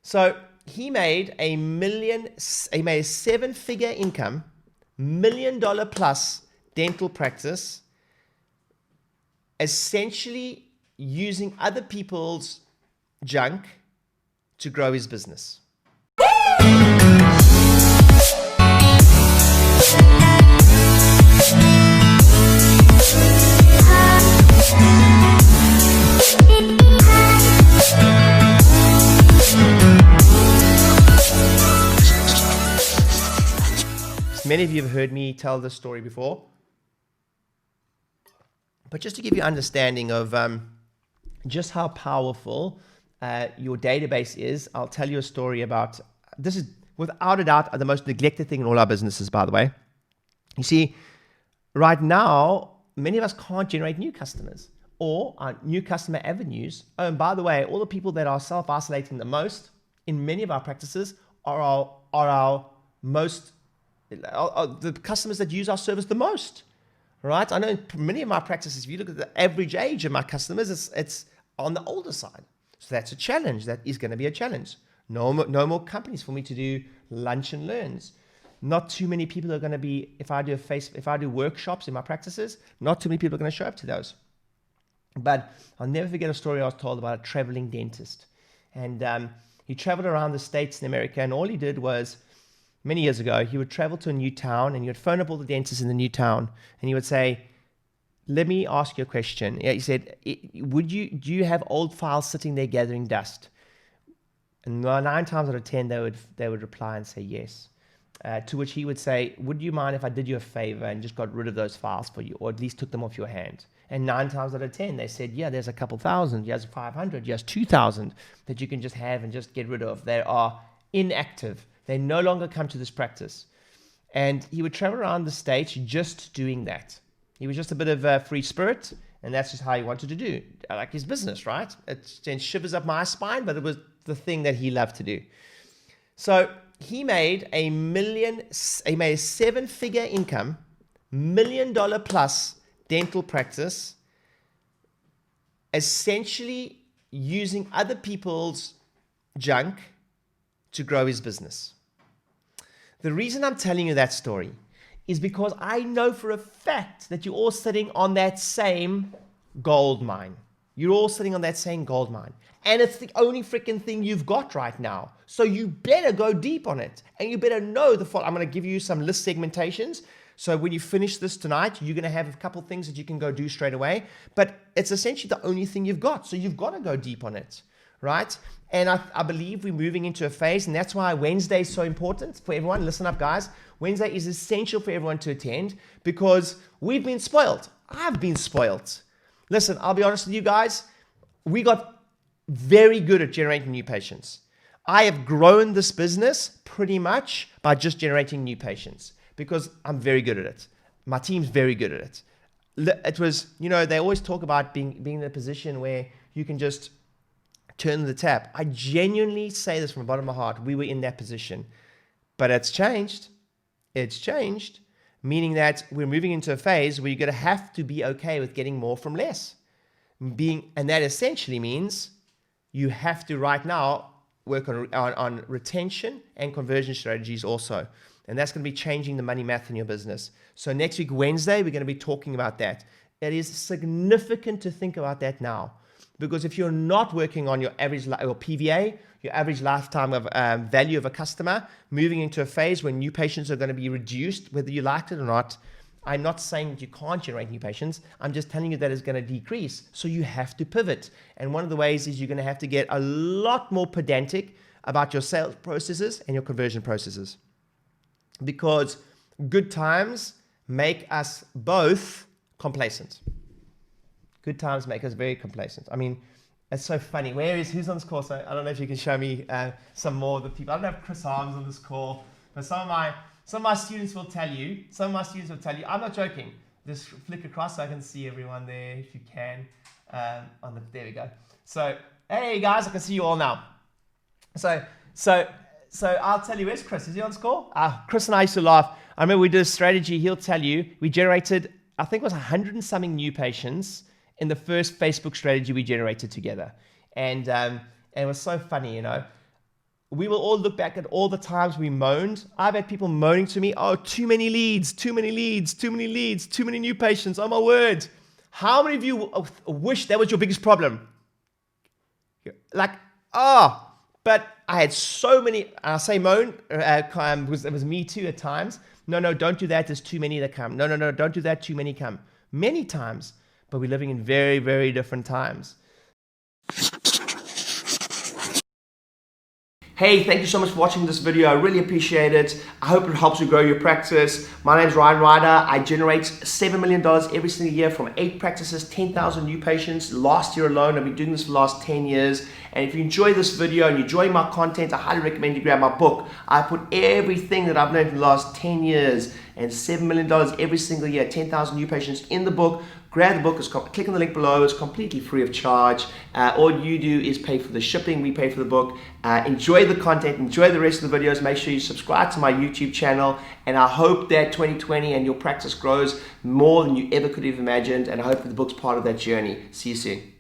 So he made he made a seven-figure income, $1 million plus dental practice, essentially using other people's junk to grow his business. Many of you have heard me tell this story before, but just to give you an understanding of just how powerful your database is, I'll tell you a story about, this is without a doubt the most neglected thing in all our businesses, by the way. You see, right now, many of us can't generate new customers or new customer avenues. Oh, and by the way, all the people that are self-isolating the most in many of our practices are our most the customers that use our service the most, right? I know in many of my practices, if you look at the average age of my customers, it's on the older side. So that's a challenge. That is going to be a challenge. No more companies for me to do lunch and learns. Not too many people are going to be, if I do workshops in my practices, not too many people are going to show up to those. But I'll never forget a story I was told about a traveling dentist. And he traveled around the States in America, and all he did was, many years ago, he would travel to a new town and he would phone up all the dentists in the new town and he would say, let me ask you a question. He said, do you have old files sitting there gathering dust? And 9 times out of 10, they would reply and say yes. To which he would say, would you mind if I did you a favor and just got rid of those files for you, or at least took them off your hand? And 9 times out of 10, they said, yeah, there's a couple thousand, there's 500, there's 2,000 that you can just have and just get rid of. They are inactive. They no longer come to this practice. And he would travel around the States just doing that. He was just a bit of a free spirit, and that's just how he wanted to do. I like his business, right? It shivers up my spine, but it was the thing that he loved to do. So he made a seven-figure income, $1 million plus dental practice, essentially using other people's junk to grow his business. The reason I'm telling you that story is because I know for a fact that you're all sitting on that same gold mine. You're all sitting on that same gold mine. And it's the only freaking thing you've got right now. So you better go deep on it. And you better know I'm going to give you some list segmentations. So when you finish this tonight, you're going to have a couple things that you can go do straight away. But it's essentially the only thing you've got. So you've got to go deep on it, right? And I believe we're moving into a phase, and that's why Wednesday is so important for everyone. Listen up, guys. Wednesday is essential for everyone to attend because we've been spoiled. I've been spoiled. Listen, I'll be honest with you guys. We got very good at generating new patients. I have grown this business pretty much by just generating new patients because I'm very good at it. My team's very good at it. It was, they always talk about being in a position where you can just turn the tap. I genuinely say this from the bottom of my heart. We were in that position, but it's changed. It's changed, meaning that we're moving into a phase where you're going to have to be okay with getting more from less. And that essentially means you have to right now work on retention and conversion strategies also. And that's going to be changing the money math in your business. So next week, Wednesday, we're going to be talking about that. It is significant to think about that now. Because if you're not working on your average or PVA, your average lifetime of value of a customer, moving into a phase where new patients are going to be reduced, whether you liked it or not, I'm not saying that you can't generate new patients. I'm just telling you that it's going to decrease. So you have to pivot. And one of the ways is you're going to have to get a lot more pedantic about your sales processes and your conversion processes. Because good times make us both complacent. Good times make us very complacent. I mean, it's so funny. Who's on this call? So I don't know if you can show me some more of the people. I don't have Chris Harms on this call, but some of my students will tell you. I'm not joking. Just flick across so I can see everyone there if you can. There we go. So hey guys, I can see you all now. So I'll tell you. Where's Chris? Is he on this call? Chris and I used to laugh. I remember we did a strategy. He'll tell you we generated, I think it was 100 and something new patients in the first Facebook strategy we generated together. And it was so funny, we will all look back at all the times we moaned. I've had people moaning to me, oh, too many leads, too many leads, too many leads, too many new patients. Oh my word. How many of you wish that was your biggest problem? Like, but I had so many, I say moan, it was me too at times. No, don't do that. There's too many that come. No, don't do that. Too many come. Many times, but we're living in very, very different times. Hey, thank you so much for watching this video. I really appreciate it. I hope it helps you grow your practice. My name is Rieder. I generate $7 million every single year from 8 practices, 10,000 new patients. Last year alone, I've been doing this for the last 10 years. And if you enjoy this video and you enjoy my content, I highly recommend you grab my book. I put everything that I've learned in the last 10 years and $7 million every single year, 10,000 new patients in the book. Grab the book, click on the link below, it's completely free of charge. All you do is pay for the shipping, we pay for the book. Enjoy the content, enjoy the rest of the videos, make sure you subscribe to my YouTube channel, and I hope that 2020 and your practice grows more than you ever could have imagined, and I hope that the book's part of that journey. See you soon.